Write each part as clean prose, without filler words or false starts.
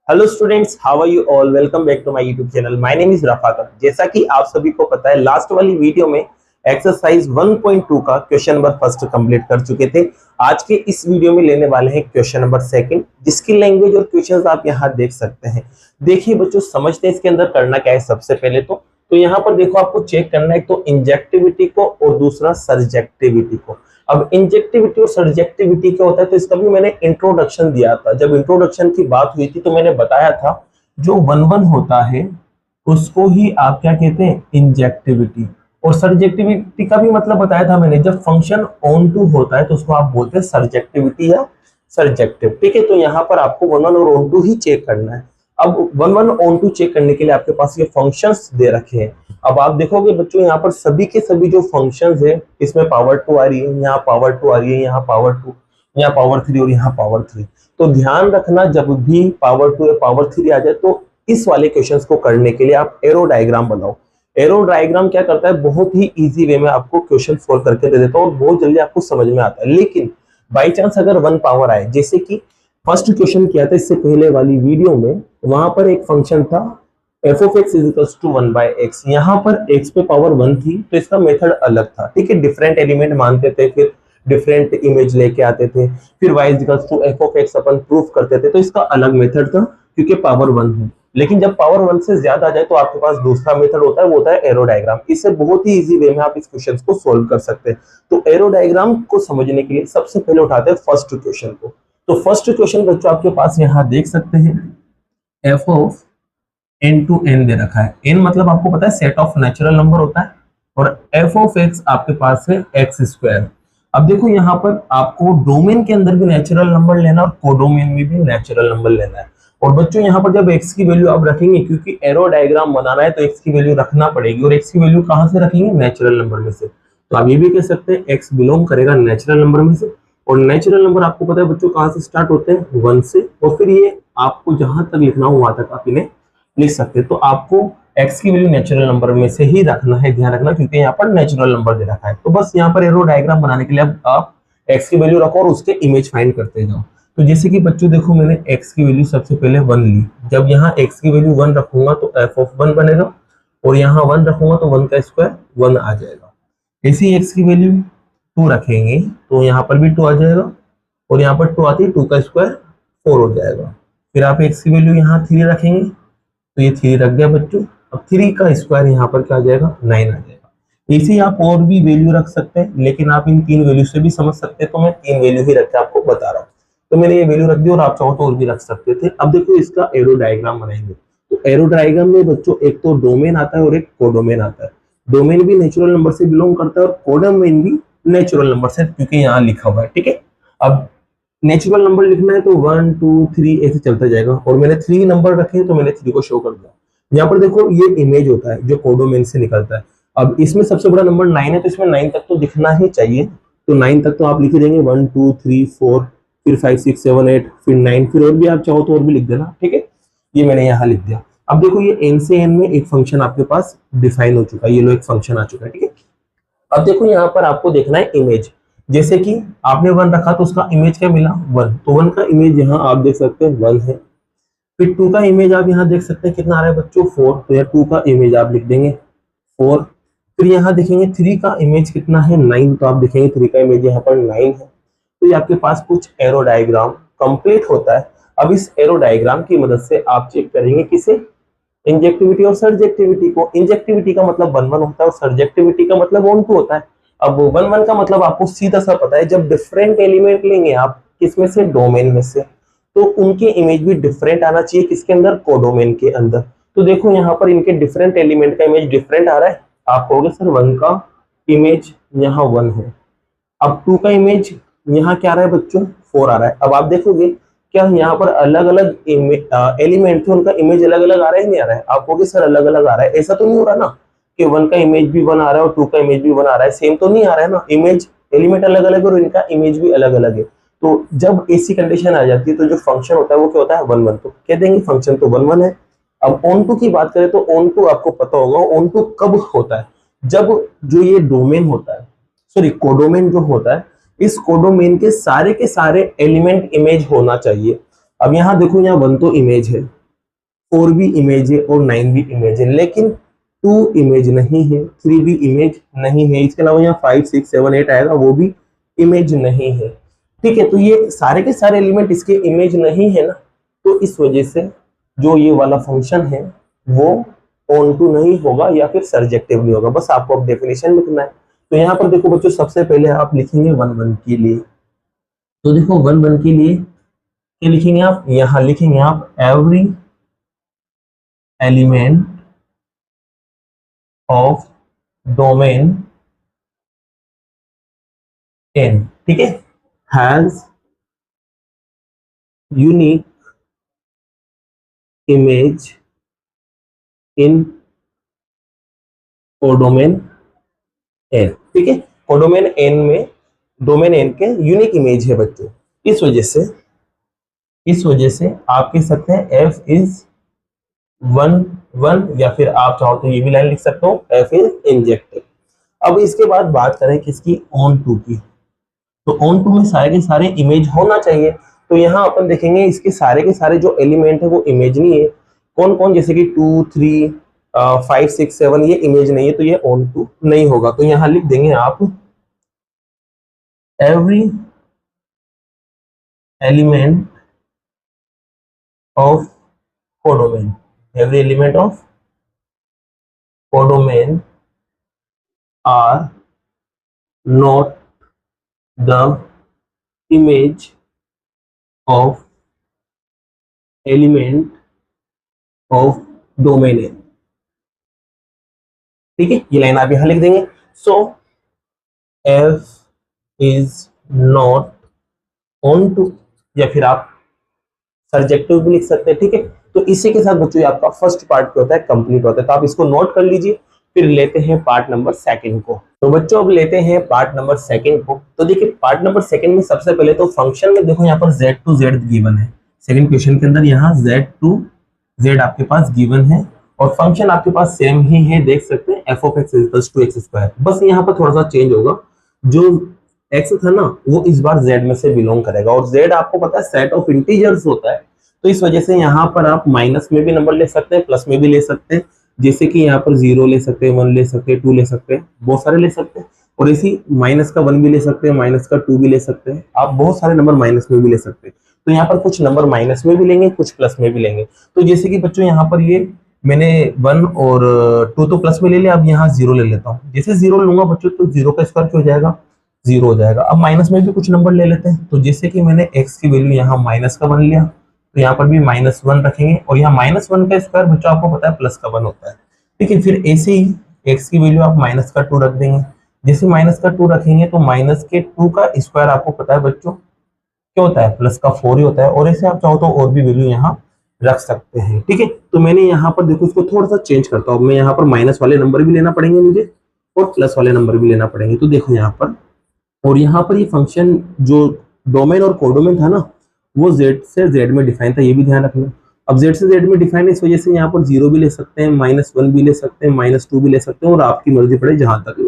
Hello students, how are you all. Welcome back to my YouTube channel. My name is Rafaqat. जैसा कि आप सभी को पता है, लास्ट वाली वीडियो में एक्सरसाइज 1.2 का क्वेश्चन नंबर फर्स्ट कंप्लीट कर चुके थे। आज के इस वीडियो में लेने वाले हैं क्वेश्चन नंबर सेकंड, जिसकी लैंग्वेज और क्वेश्चंस आप यहाँ देख सकते हैं। देखिए बच्चों, समझते हैं इसके अंदर करना क्या है। सबसे पहले तो यहाँ पर देखो, आपको चेक करना है तो इंजेक्टिविटी को और दूसरा सर्जेक्टिविटी को। अब इंजेक्टिविटी और सर्जेक्टिविटी क्या होता है, तो इसका भी मैंने इंट्रोडक्शन दिया था। जब इंट्रोडक्शन की बात हुई थी तो मैंने बताया था जो वन वन होता है उसको ही आप क्या कहते हैं, इंजेक्टिविटी। और सर्जेक्टिविटी का भी मतलब बताया था मैंने, जब फंक्शन ऑन टू होता है तो उसको आप बोलते हैं सर्जेक्टिविटी या सर्जेक्टिव। ठीक है, तो यहाँ पर आपको वन वन और ऑन टू ही चेक करना है। अब one one onto check करने के लिए आपके पास ये फंक्शंस दे रखे हैं। अब आप देखोगे बच्चों, यहाँ पर सभी के सभी जो फंक्शंस है, इसमें पावर 2 आ रही है, यहाँ पावर 2 आ रही है, यहाँ पावर 2, यहाँ पावर 3 और यहाँ पावर 3। तो ध्यान रखना, जब भी पावर 2 या पावर 3 आ जाए तो इस वाले क्वेश्चंस को करने के लिए आप एरो डायग्राम बनाओ। एरो डायग्राम क्या करता है, बहुत ही इजी वे में आपको क्वेश्चन सोल्व करके दे देता है और बहुत जल्दी आपको समझ में आता है। लेकिन बाई चांस अगर वन पावर आए, जैसे कि फर्स्ट क्वेश्चन किया था इससे पहले वाली वीडियो में, वहां पर एक फंक्शन था F of X is equals to 1/x। यहाँ पर x पे पावर 1 थी तो इसका मेथड अलग था। ठीक है, डिफरेंट एलिमेंट मानते थे, फिर डिफरेंट इमेज लेके आते थे, फिर y is equals to F of X अपन प्रूफ करते थे, तो इसका अलग मेथड था क्योंकि पावर 1 है। लेकिन जब पावर 1 से ज्यादा आ जाए तो आपके पास दूसरा मेथड होता है, वो होता है एरो डायग्राम। इससे बहुत ही इजी वे में आप इस क्वेश्चन को सोल्व कर सकते हैं। तो एरो डायग्राम को समझने के लिए सबसे पहले उठाते हैं फर्स्ट क्वेश्चन को। तो फर्स्ट क्वेश्चन बच्चों आपके पास यहाँ देख सकते हैं, F of n to n दे रखा है। n मतलब आपको पता है सेट ऑफ नेचुरल नंबर होता है, और f ऑफ x आपके पास है x स्क्वायर। अब देखो यहाँ पर आपको डोमेन के अंदर भी नेचुरल नंबर लेना और कोडोमेन में भी नेचुरल नंबर लेना है। और बच्चों यहाँ पर जब x की वैल्यू आप रखेंगे, क्योंकि एरो डायग्राम बनाना है तो x की वैल्यू रखना पड़ेगी, और x की वैल्यू कहाँ से रखेंगे, नेचुरल नंबर में से। तो आप ये भी कह सकते हैं x बिलोंग करेगा नेचुरल नंबर में से। और नेचुरल नंबर आपको पता है बच्चों कहाँ से स्टार्ट होते हैं, 1 से, और फिर ये आपको जहां तक लिखना हो वहां तक आप इन्हें लिख सकते हैं। तो आपको x की वैल्यू नेचुरल नंबर में से ही रखना है, ध्यान रखना, क्योंकि यहाँ पर नेचुरल नंबर दे रखा है। तो बस यहाँ पर एरो डायग्राम बनाने के लिए अब आप x की वैल्यू रखो और उसके इमेज फाइंड करते जाओ। तो जैसे कि बच्चों देखो, मैंने x की वैल्यू सबसे पहले 1 ली। जब यहाँ x की वैल्यू 1 रखूंगा तो f ऑफ 1 बनेगा, और यहाँ 1 रखूंगा तो 1 का स्क्वायर 1 आ जाएगा। ऐसे ही x की वैल्यू 2 रखेंगे तो यहाँ पर भी 2 आ जाएगा, और यहाँ पर 2 आती है, 2 का स्क्वायर 4 हो जाएगा। फिर आप x की वैल्यू यहाँ 3 रखेंगे तो ये 3 रख गया बच्चों। अब 3 का स्क्वायर यहाँ पर क्या आ जाएगा, 9 आ जाएगा। इसी आप और भी वैल्यू रख सकते हैं, लेकिन आप इन 3 वैल्यू से भी समझ सकते हैं, तो मैं 3 वैल्यू ही रख के आपको बता रहा हूँ। तो मैंने ये वैल्यू रख दी, और आप चाहो तो और भी रख सकते थे। अब देखो इसका एरो डायग्राम बनाएंगे। तो एरो डायग्राम में बच्चों एक तो डोमेन आता है और एक कोडोमेन आता है। डोमेन भी नेचुरल नंबर से बिलोंग करता है और कोडोमेन भी नेचुरल नंबर से, क्योंकि यहाँ लिखा हुआ है। ठीक है, अब नेचुरल नंबर लिखना है तो 1 2 3 ऐसे चलता जाएगा, और मैंने 3 नंबर रखे तो मैंने 3 को शो कर दिया। यहाँ पर देखो ये इमेज होता है जो कोडोमेन से निकलता है। अब इसमें सबसे बड़ा नंबर 9 है, तो इसमें 9 तक तो दिखना ही चाहिए। तो 9 तक तो आप लिख देंगे 1 2 3 4, फिर 5 6 7 8, फिर 9, फिर और भी आप चाहो तो और भी लिख देना। ठीक है, ये मैंने यहाँ लिख दिया। अब देखो ये n से n में एक फंक्शन आपके पास डिफाइन हो चुका है, ये लो एक फंक्शन आ चुका है। ठीक है, अब देखो यहाँ पर आपको देखना है इमेज। जैसे कि आपने 1 रखा तो उसका इमेज क्या मिला, 1। तो 1 का इमेज यहाँ आप देख सकते हैं 1 है। फिर 2 का इमेज आप यहाँ देख सकते हैं कितना आ रहा है बच्चों, 4। तो यहाँ 2 का इमेज आप लिख देंगे 4। फिर यहाँ देखेंगे 3 का इमेज कितना है, 9। तो आप देखेंगे 3 का इमेज यहाँ पर 9 है। तो ये आपके पास कुछ एरो डायग्राम कंप्लीट होता है। अब इस एरो डायग्राम की मदद से आप चेक करेंगे किसे, इंजेक्टिविटी और सर्जेक्टिविटी को। इंजेक्टिविटी का मतलब 1 1 होता है और सर्जेक्टिविटी का मतलब 1 2 होता है। अब 1 1 का मतलब आपको सीधा सा पता है, जब डिफरेंट एलिमेंट लेंगे आप किसमें से, डोमेन में से, तो उनके इमेज भी डिफरेंट आना चाहिए, किसके अंदर, कोडोमेन के अंदर। तो देखो यहाँ पर इनके डिफरेंट एलिमेंट का इमेज डिफरेंट आ रहा है। आप कहोगे सर 1 का इमेज यहाँ 1 है, अब 2 का इमेज यहाँ क्या आ रहा है बच्चों, 4 आ रहा है। अब आप देखोगे क्या यहाँ पर अलग अलग एलिमेंट थे, उनका इमेज अलग अलग आ रहा है, नहीं आ रहा है। आप कहोगे सर अलग अलग आ रहा है, ऐसा तो नहीं हो रहा ना कि 1 का इमेज भी 1 आ रहा है और 2 का इमेज भी 1 आ रहा है, सेम तो नहीं आ रहा है ना। इमेज एलिमेंट अलग अलग और इनका इमेज भी अलग अलग है। तो जब ऐसी कंडीशन आ जाती है तो जो फंक्शन होता है वो क्या होता है, 1 1। तो कह देंगे फंक्शन तो 1 1 है। अब ऑन टू की बात करें तो ऑन टू आपको पता होगा, ऑन टू कब होता है, जब जो ये डोमेन होता है, सॉरी कोडोमेन जो होता है, इस कोडोमेन के सारे एलिमेंट इमेज होना चाहिए। अब यहाँ देखो, यहाँ 1 तो इमेज है, 4 भी इमेज है और 9 भी इमेज है, लेकिन 2 इमेज नहीं है, 3 भी इमेज नहीं है। इसके अलावा यहाँ 5 6 7 8 आएगा, वो भी इमेज नहीं है। ठीक है, तो ये सारे के सारे एलिमेंट इसके इमेज नहीं है ना, तो इस वजह से जो ये वाला फंक्शन है वो ऑन टू नहीं होगा या फिर सर्जेक्टिव नहीं होगा। बस आपको अब डेफिनेशन लिखना है। तो यहाँ पर देखो बच्चों, सबसे पहले आप लिखेंगे 1 1 के लिए। तो देखो 1 1 के लिए क्या लिखेंगे आप, यहाँ लिखेंगे आप every element of domain n, ठीक है, has unique image in codomain n। ठीक है, कोडोमेन n में डोमेन n के यूनिक इमेज है बच्चों। इस वजह से आप कह सकते हैं f इज 1 1, या फिर आप चाहो तो ये भी लाइन लिख सकते हो, f इज इंजेक्टिव। अब इसके बाद बात करें किसकी, ऑन टू की। तो ऑन टू में सारे के सारे इमेज होना चाहिए। तो यहाँ अपन देखेंगे इसके सारे के सारे जो एलिमेंट है वो इमेज नहीं है। कौन कौन, जैसे कि 2 3 5 6 7 ये इमेज नहीं है, तो ये ऑन टू नहीं होगा। तो यहाँ लिख देंगे आप every element of codomain, every element of codomain are not the image of element of domain है। ठीक है, ये लाइन आप यहां लिख देंगे। So f is not onto, या फिर आप सर्जेक्टिव भी लिख सकते हैं। ठीक है, तो इसी के साथ बच्चों आपका फर्स्ट पार्ट क्या होता है, कंप्लीट होता है। तो आप इसको नोट कर लीजिए। फिर लेते हैं पार्ट नंबर 2 को। तो बच्चों अब लेते हैं पार्ट नंबर 2 को। तो देखिए पार्ट नंबर 2 में सबसे पहले तो फंक्शन में देखो यहाँ पर z टू z गिवन है। सेकंड क्वेश्चन के अंदर यहाँ z टू z आपके पास गिवन है और फंक्शन आपके पास सेम ही है, देख सकते हैं f of x equals to x square. बस यहाँ पर थोड़ा सा चेंज होगा, जो x था ना वो इस बार z में से बिलोंग करेगा, और z आपको पता है सेट ऑफ इंटीजर्स होता है। तो इस वजह से यहाँ पर आप माइनस में भी नंबर ले सकते हैं, प्लस में भी ले सकते हैं। जैसे कि यहाँ पर 0 ले सकते हैं, 1 ले सकते हैं, 2 ले सकते हैं, बहुत सारे ले सकते हैं। और इसी माइनस का 1 भी ले सकते हैं, माइनस का 2 भी ले सकते हैं, आप बहुत सारे नंबर माइनस में भी ले सकते हैं। तो यहाँ पर कुछ नंबर माइनस में भी लेंगे, कुछ प्लस में भी लेंगे। तो जैसे कि बच्चों यहाँ पर ये मैंने 1 और 2 तो प्लस में ले लिया, अब यहाँ 0 ले लेता हूँ। जैसे 0 लूंगा बच्चों तो 0 का स्क्वायर क्या हो जाएगा, 0 हो जाएगा। अब माइनस में भी कुछ नंबर ले लेते हैं। तो जैसे कि मैंने x की वैल्यू यहाँ माइनस का 1 लिया, तो यहाँ पर भी -1 रखेंगे, और यहाँ -1 का स्क्वायर बच्चों आपको पता है प्लस का 1 होता है। ठीक है, फिर ऐसे ही x की वैल्यू आप माइनस का 2 रख देंगे। जैसे माइनस का 2 रखेंगे तो माइनस के 2 का स्क्वायर आपको पता है बच्चों क्या होता है, प्लस का 4 ही होता है। और ऐसे आप चाहो तो और भी वैल्यू यहाँ रख सकते हैं। ठीक है, तो मैंने यहाँ पर देखो इसको थोड़ा सा चेंज करता हूँ। मैं यहाँ पर माइनस वाले नंबर भी लेना पड़ेंगे मुझे और प्लस वाले नंबर भी लेना पड़ेंगे। तो देखो यहाँ पर, और यहाँ पर ये फंक्शन जो डोमेन और कोडोमेन था ना वो z से z में डिफाइन था, ये भी ध्यान रखना। अब z से z में डिफाइन है, इस वजह से यहाँ पर 0 भी ले सकते हैं, -1 भी ले सकते हैं, -2 भी ले सकते हैं, और आपकी मर्जी पड़े जहां तक लो।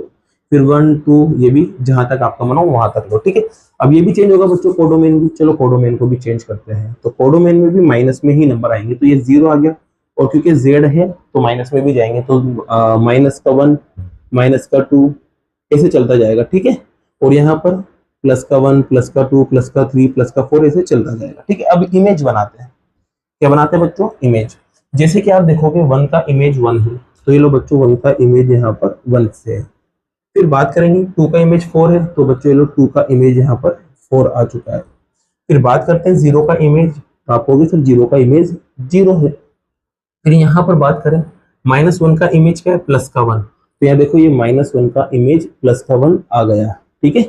फिर 1 2 ये भी जहां तक आपका मन हो वहां तक लो। ठीक है, अब ये भी चेंज होगा बच्चों कोडोमेन भी। चलो कोडोमेन को भी चेंज करते हैं। तो कोडोमेन में भी माइनस में ही नंबर आएंगे, तो ये 0 आ गया, और क्योंकि z है तो माइनस में भी जाएंगे। तो माइनस का 1 माइनस का 2 ऐसे चलता जाएगा। ठीक है, और यहाँ पर प्लस का 1 प्लस का 2 प्लस का 3 प्लस का 4 ऐसे चलता जाएगा। ठीक है, अब इमेज बनाते हैं। क्या बनाते हैं बच्चों, इमेज। जैसे कि आप देखोगे 1 का इमेज 1 है, तो ये लो बच्चों 1 का इमेज यहाँ पर 1 से है। फिर बात करेंगे 2 का इमेज 4 है, तो बच्चों ये लो 2 का इमेज यहाँ पर 4 आ चुका है। फिर बात करते हैं 0 का इमेज, तो आप कहोगे सर 0 का इमेज 0 है। फिर यहाँ पर बात करें -1 का इमेज क्या है, प्लस का 1, तो यहाँ देखो ये -1 का इमेज प्लस का 1 आ गया। ठीक है,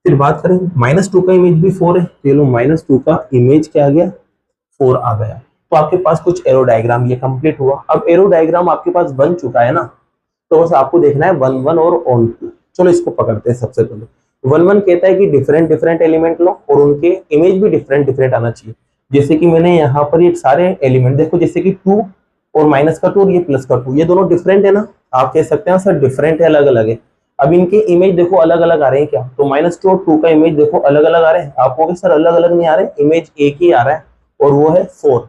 फिर बात करें -2 का इमेज भी 4 है, तो ये लो -2 का इमेज क्या आ गया, 4 आ गया। तो आपके पास कुछ एरो डायग्राम ये कंप्लीट हुआ। अब एरो डायग्राम आपके पास बन चुका है ना, तो बस आपको देखना है 1 1 और ऑन टू। चलो इसको पकड़ते हैं। सबसे पहले 1 1 कहता है कि डिफरेंट डिफरेंट एलिमेंट लो और उनके इमेज भी डिफरेंट डिफरेंट आना चाहिए। जैसे कि मैंने यहाँ पर ये सारे एलिमेंट देखो, जैसे कि 2 और माइनस का 2 और ये प्लस का 2, ये दोनों डिफरेंट है ना, आप कह सकते हैं सर डिफरेंट है, अलग अलग है। अब इनके इमेज देखो अलग अलग आ रहे हैं क्या, तो -2 और 2 का इमेज देखो अलग अलग आ रहे हैं। आप कहोगे सर अलग अलग नहीं आ रहे, इमेज एक ही आ रहा है। और वो है 4,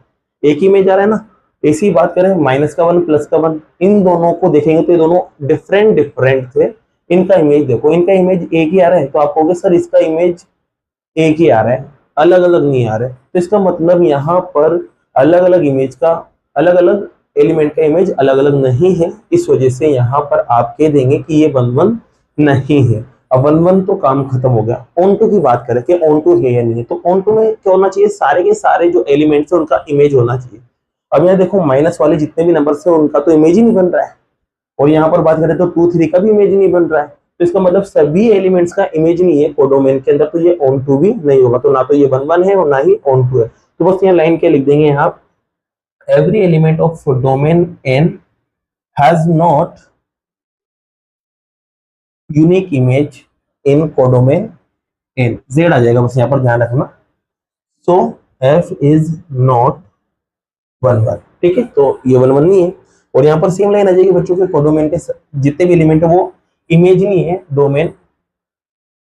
एक ही इमेज आ रहा है ना। ऐसी बात करें माइनस का 1 प्लस का 1, इन दोनों को देखेंगे तो ये दोनों डिफरेंट डिफरेंट थे। इनका इमेज देखो, इनका इमेज एक ही आ रहा है, तो आप कहोगे सर इसका इमेज एक ही आ रहा है, अलग अलग नहीं आ रहा है। तो इसका मतलब यहाँ पर अलग अलग इमेज का, अलग अलग एलिमेंट का इमेज अलग अलग नहीं है। इस वजह से यहाँ पर आप कह देंगे कि ये 1 1 नहीं है। अब 1 1 तो काम खत्म हो गया। ऑन टू की बात करें कि ऑन टू है या नहीं है, तो ऑन टू में क्या होना चाहिए, सारे के सारे जो एलिमेंट्स है उनका इमेज होना चाहिए। अब यहाँ देखो माइनस वाले जितने भी नंबर्स है उनका तो इमेज ही नहीं बन रहा है, और यहाँ पर बात करें तो 2 3 का भी इमेज नहीं बन रहा है। तो इसका मतलब सभी एलिमेंट्स का इमेज नहीं है कोडोमेन के अंदर, तो ये ऑन टू भी नहीं होगा। तो ना तो ये 1 1 है और ना ही ऑन टू है। तो बस यहाँ लाइन क्या लिख देंगे यहाँ, every element of domain n has not unique image in codomain n, z आ जाएगा, बस यहाँ पर ध्यान रखना। so f is not 1 1, ठीक है, तो ये 1 1 नहीं है। और यहाँ पर सेम लाइन आ जाएगी बच्चों के, कोडोमेन के जितने भी एलिमेंट है वो इमेज नहीं है डोमेन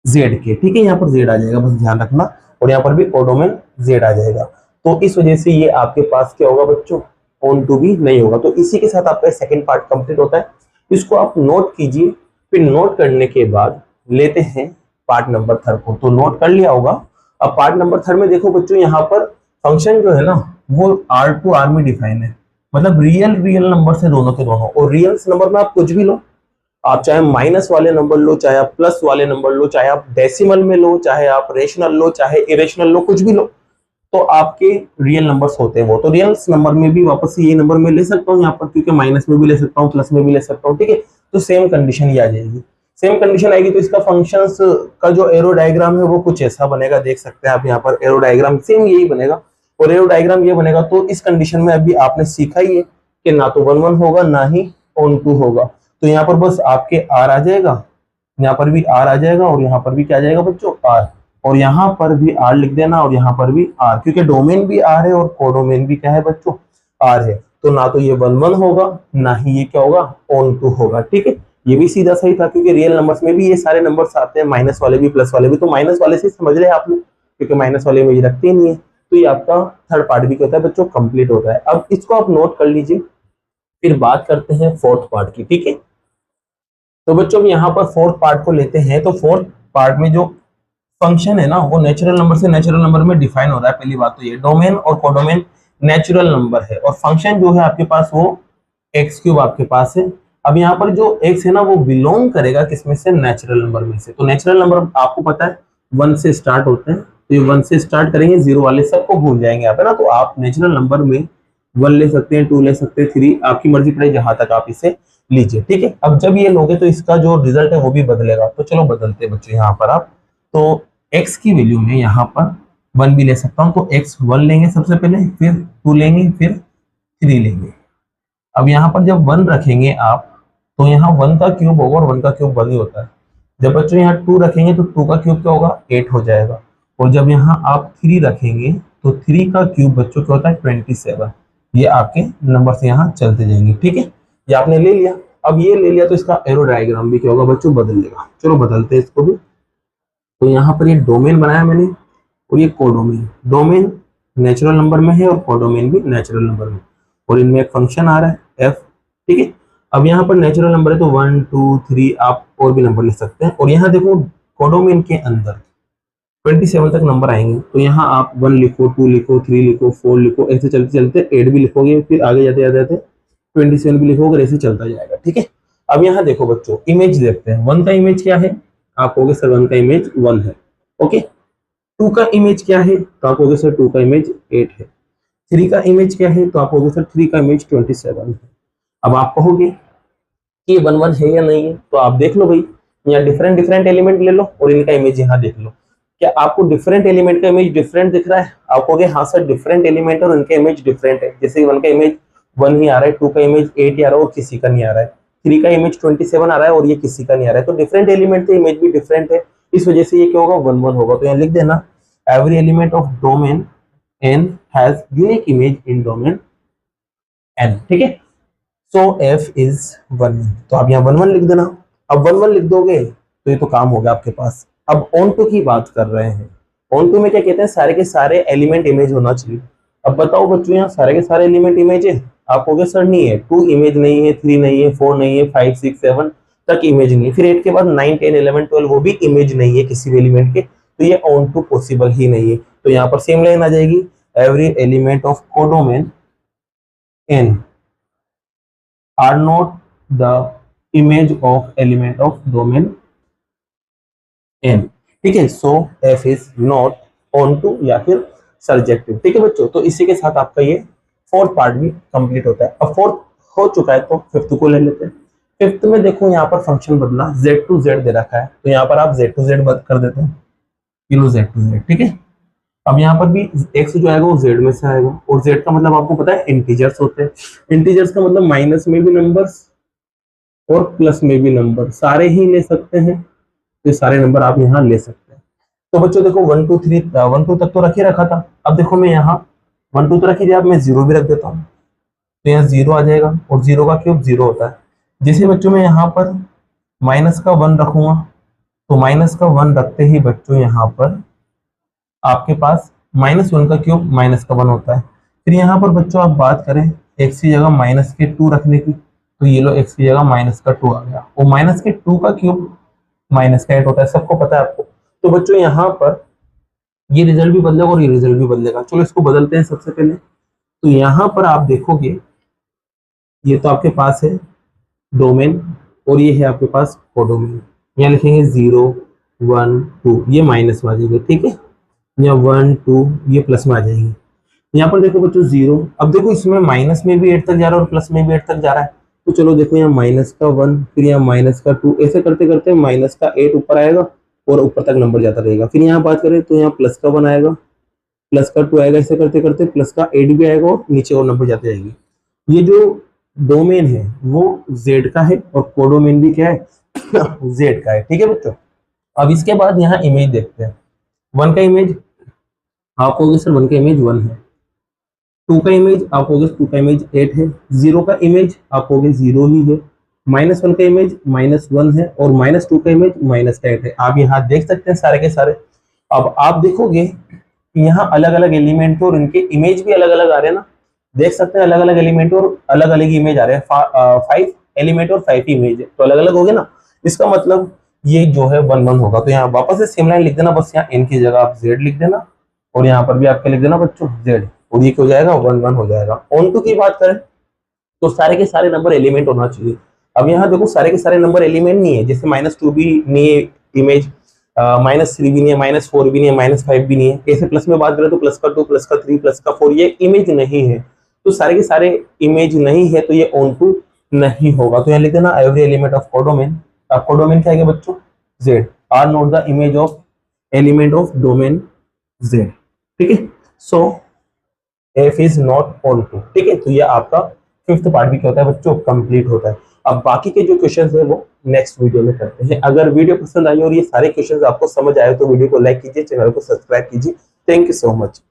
z के, ठीक है, यहाँ पर z आ जाएगा, बस ध्यान रखना। और यहाँ पर भी कोडोमेन z आ जाएगा। तो इस वजह से ये आपके पास क्या होगा बच्चों, ऑन टू भी नहीं होगा। तो इसी के साथ आपका सेकंड पार्ट कंप्लीट होता है। इसको आप नोट कीजिए, फिर नोट करने के बाद लेते हैं पार्ट नंबर 3 को। तो नोट कर लिया होगा। अब पार्ट नंबर 3 में देखो बच्चों, यहाँ पर फंक्शन जो है ना वो R टू R में डिफाइन है, मतलब रियल नंबर है दोनों के दोनों। और रियल नंबर में आप कुछ भी लो, आप चाहे माइनस वाले नंबर लो, चाहे आप प्लस वाले नंबर लो, चाहे आप डेसिमल में लो, चाहे आप रेशनल लो, चाहे इरेशनल लो, कुछ भी लो, तो आपके रियल नंबर्स होते हैं वो। तो रियल नंबर में भी वापस से ये नंबर में ले सकता हूँ यहाँ पर, क्योंकि माइनस में भी ले सकता हूँ, प्लस में भी ले सकता हूँ, ठीक है। तो सेम कंडीशन ही आ जाएगी। सेम कंडीशन आएगी तो इसका फंक्शंस का जो एरो डायग्राम है वो कुछ ऐसा बनेगा, देख सकते हैं आप यहाँ पर एरो डायग्राम सेम यही बनेगा। और एरो डायग्राम ये बनेगा। तो इस कंडीशन में अभी आपने सीखा ही है कि ना तो 1 1 होगा ना ही ऑन टू होगा। तो यहाँ पर बस आपके R आ जाएगा, यहाँ पर भी R आ जाएगा, और यहाँ पर भी क्या आ जाएगा बच्चों, R। और यहाँ पर भी R लिख देना, और यहाँ पर भी R, क्योंकि डोमेन भी R है और कोडोमेन भी क्या है बच्चों, R है। तो ना तो ये 1 1 होगा ना ही ये क्या होगा, ऑन टू होगा, ठीक है। ये भी सीधा सही था, क्योंकि रियल नंबर्स में भी ये सारे नंबर्स आते हैं, माइनस वाले भी प्लस वाले भी। तो माइनस वाले से समझ रहे हैं आप लोग, क्योंकि माइनस वाले में ये रखते ही नहीं है। तो ये आपका थर्ड पार्ट भी क्या होता है बच्चों, कंप्लीट होता है। अब इसको आप नोट कर लीजिए, फिर बात करते हैं फोर्थ पार्ट की, ठीक है। तो बच्चों यहाँ पर फोर्थ पार्ट को लेते हैं। तो फोर्थ पार्ट में जो फंक्शन है ना वो नेचुरल नंबर से नेचुरल नंबर में डिफाइन हो रहा है। पहली बात तो ये डोमेन और कोडोमेन नेचुरल नंबर है, और फंक्शन जो है आपके पास वो एक्स क्यूब आपके पास है। अब यहाँ पर जो एक्स है ना वो बिलोंग करेगा किसमें से, नेचुरल नंबर में से। तो नेचुरल नंबर आपको पता है 1 से स्टार्ट होते हैं, तो ये 1 से स्टार्ट करेंगे, 0 वाले सबको भूल जाएंगे आप, है ना। तो आप नेचुरल नंबर में 1 ले सकते हैं, 2 ले सकते हैं, 3, आपकी मर्जी पड़े जहां तक आप इसे लीजिए, ठीक है। अब जब ये लोगे तो इसका जो रिजल्ट है वो भी बदलेगा। तो चलो बदलते हैं बच्चों यहाँ पर आप। तो x की वैल्यू में यहाँ पर 1 भी ले सकता हूँ, तो x 1 लेंगे सबसे पहले, फिर 2 लेंगे, फिर 3 लेंगे। अब यहाँ पर जब 1 रखेंगे आप, तो यहाँ 1 का क्यूब होगा, और 1 का क्यूब 1 ही होता है। जब बच्चों यहाँ 2 रखेंगे तो 2 का क्यूब क्या होगा, 8 हो जाएगा। और जब यहाँ आप 3 रखेंगे तो 3 का क्यूब बच्चों क्या होता है, 27। ये आपके नंबर से यहाँ चलते जाएंगे, ठीक है। ये आपने ले लिया। अब ये ले लिया तो इसका एरो डायग्राम भी क्या होगा बच्चों, बदलेगा। चलो बदलते हैं इसको भी। तो यहाँ पर ये डोमेन बनाया मैंने, और ये कोडोमेन। डोमेन नेचुरल नंबर में है और कोडोमेन भी नेचुरल नंबर में, और इनमें एक फंक्शन आ रहा है f, ठीक है। अब यहाँ पर नेचुरल नंबर है तो 1 2 3 आप और भी नंबर लिख सकते हैं। और यहाँ देखो कोडोमेन के अंदर 27 तक नंबर आएंगे, तो यहाँ आप 1 लिखो, 2 लिखो, 3 लिखो, 4 लिखो, ऐसे चलते चलते 8 भी लिखोगे, फिर आगे जाते जाते 27 भी लिखोगे, ऐसे चलता जाएगा, ठीक है। अब यहाँ देखो बच्चों इमेज देखते हैं। 1 का इमेज क्या है, आप कहोगे सर 1 का इमेज 1 है, ओके। 2 का इमेज क्या है, तो आप कहोगे सर 2 का इमेज 8 है। 3 का इमेज क्या है, तो आप कहोगे सर 3 का इमेज 27 है। अब आप कहोगे कि 1 1 है या नहीं है, तो आप देख लो भाई, यहाँ डिफरेंट डिफरेंट एलिमेंट ले लो और इनका इमेज यहाँ देख लो। क्या आपको डिफरेंट एलिमेंट का इमेज डिफरेंट दिख रहा है? आप कहोगे हाँ सर डिफरेंट एलिमेंट और इनका इमेज डिफरेंट है। जैसे 1 का इमेज 1 ही आ रहा है, 2 का इमेज 8 ही आ रहा है और किसी का नहीं आ रहा है, 3 का इमेज 27 आ रहा है और ये किसी का नहीं आ रहा है। तो डिफरेंट एलिमेंट थे, इमेज भी डिफरेंट है, इस वजह से ये क्या होगा, 1 1 होगा। तो यहाँ लिख देना every element of domain n has unique image in domain n, ठीक है। So f is 1। तो आप यहाँ 1 1 लिख देना। अब 1 1 लिख दोगे तो ये तो काम हो गया आपके पास। अब ऑन टू की बात कर रहे हैं। ऑन टू में क्या कहते हैं, सारे के सारे एलिमेंट इमेज होना चाहिए। अब बताओ बच्चों, यहाँ सारे के सारे एलिमेंट इमेज है? आप कहोगे सर नहीं है, 2 इमेज नहीं है, 3 नहीं है, 4 नहीं है, 5 6 7 तक इमेज नहीं है, फिर 8 के बाद 9 10 11 12 वो भी इमेज नहीं है किसी भी एलिमेंट के, तो ये ऑन टू पॉसिबल ही नहीं है। तो यहाँ पर सेम लाइन आ जाएगी, every element of codomain n are not the image of element of domain n। ठीक है, so f is not onto या फिर सर्जेक्टिव। ठीक है बच्चों, तो इसी के साथ आपका ये फोर्थ पार्ट भी कंप्लीट होता है। अब फोर्थ हो चुका है तो फिफ्थ को ले लेते हैं। फिफ्थ में देखो यहाँ पर फंक्शन बदला, z टू z दे रखा है, तो यहाँ पर आप z टू z कर देते हैं, किलो z टू z। ठीक है, अब यहाँ पर भी x जो आएगा वो z में से आएगा, और z का मतलब आपको पता है इंटीजर्स होते हैं। इंटीजर्स का मतलब माइनस में भी नंबर्स और प्लस में भी नंबर, सारे ही ले सकते हैं, तो सारे नंबर आप यहाँ ले सकते हैं। तो बच्चों देखो 1 2 3 1 2 तक तो रख ही रखा था। अब देखो मैं यहाँ 1 2 तो रख ही दिया, अब मैं 0 भी रख देता हूँ, तो यहाँ 0 आ जाएगा, और 0 का क्यूब 0 होता है। जैसे बच्चों मैं यहाँ पर माइनस का 1 रखूंगा, तो माइनस का 1 रखते ही बच्चों यहाँ पर आपके पास -1 का क्यूब माइनस का 1 होता है। फिर यहाँ पर बच्चों आप बात करें x की जगह माइनस के 2 रखने की, तो ये लो x की जगह माइनस का 2 आ गया, और माइनस के 2 का क्यूब माइनस का 8 होता है, सबको पता है आपको। तो बच्चों यहाँ पर ये रिजल्ट भी बदलेगा और ये रिजल्ट भी बदलेगा। चलो इसको बदलते हैं सबसे पहले। तो यहाँ पर आप देखोगे ये तो आपके पास है डोमेन, और ये है आपके पास कोडोमेन। यहाँ लिखेंगे 0 1 2, ये माइनस में आ जाएंगे। ठीक है, यहाँ 1 2 ये प्लस में आ जाएंगे। यहाँ पर देखो बच्चों 0, अब देखो इसमें माइनस में भी 8 तक जा रहा है और प्लस में भी 8 तक जा रहा है, तो चलो देखो यहाँ माइनस का 1, फिर यहाँ माइनस का 2, ऐसे करते करते माइनस का 8 ऊपर आएगा और ऊपर तक नंबर जाता रहेगा। फिर यहाँ बात करें तो यहाँ प्लस का 1 आएगा, प्लस का 2 आएगा, ऐसे करते करते प्लस का 8 भी आएगा और नीचे और नंबर जाते जाएंगे। ये जो डोमेन है वो z का है, और कोडोमेन भी क्या है z का है। ठीक है बच्चों, अब इसके बाद यहाँ इमेज देखते हैं। 1 का इमेज आप कहोगे सर 1 का इमेज 1 है, 2 का इमेज आप कहोगे 2 का इमेज 8 है, 0 का इमेज आप कहोगे 0 ही है, -1 का इमेज -1 है, और -2 का इमेज -8 है। आप यहाँ देख सकते हैं सारे के सारे। अब आप देखोगे यहाँ अलग अलग एलिमेंट और इनके इमेज भी अलग अलग आ रहे हैं ना, देख सकते हैं अलग अलग एलिमेंट और अलग अलग इमेज आ रहे हैं। 5 एलिमेंट और 5 इमेज है, तो अलग अलग हो गए ना, इसका मतलब ये जो है 1 1 होगा। तो यहाँ वापस से सेम लाइन लिख देना, बस यहाँ n की जगह आप z लिख देना, और यहाँ पर भी आपके लिख देना बच्चों z, और ये क्या हो जाएगा 1 1 हो जाएगा। ऑन टू की बात करें तो सारे के सारे नंबर एलिमेंट होना चाहिए। अब यहाँ देखो सारे के सारे नंबर एलिमेंट नहीं है, जैसे -2 भी नहीं है इमेज, -3 भी नहीं है, -4 भी नहीं है, -5 भी नहीं है। ऐसे प्लस में बात करें तो प्लस का 2 प्लस का 3 प्लस का 4 ये इमेज नहीं है, तो सारे के सारे इमेज नहीं है, तो ये ऑन टू नहीं होगा। तो यहाँ लिख देना एवरी एलिमेंट ऑफ कोडोमेन। अब कोडोमेन क्या है बच्चों z are not the image of element of domain z। ठीक है, so f is not onto. ठीक है, तो ये आपका फिफ्थ पार्ट भी क्या होता है बच्चों कंप्लीट होता है। अब बाकी के जो क्वेश्चंस है वो नेक्स्ट वीडियो में करते हैं। अगर वीडियो पसंद आई और ये सारे क्वेश्चंस आपको समझ आए तो वीडियो को लाइक कीजिए, चैनल को सब्सक्राइब कीजिए। Thank you so much.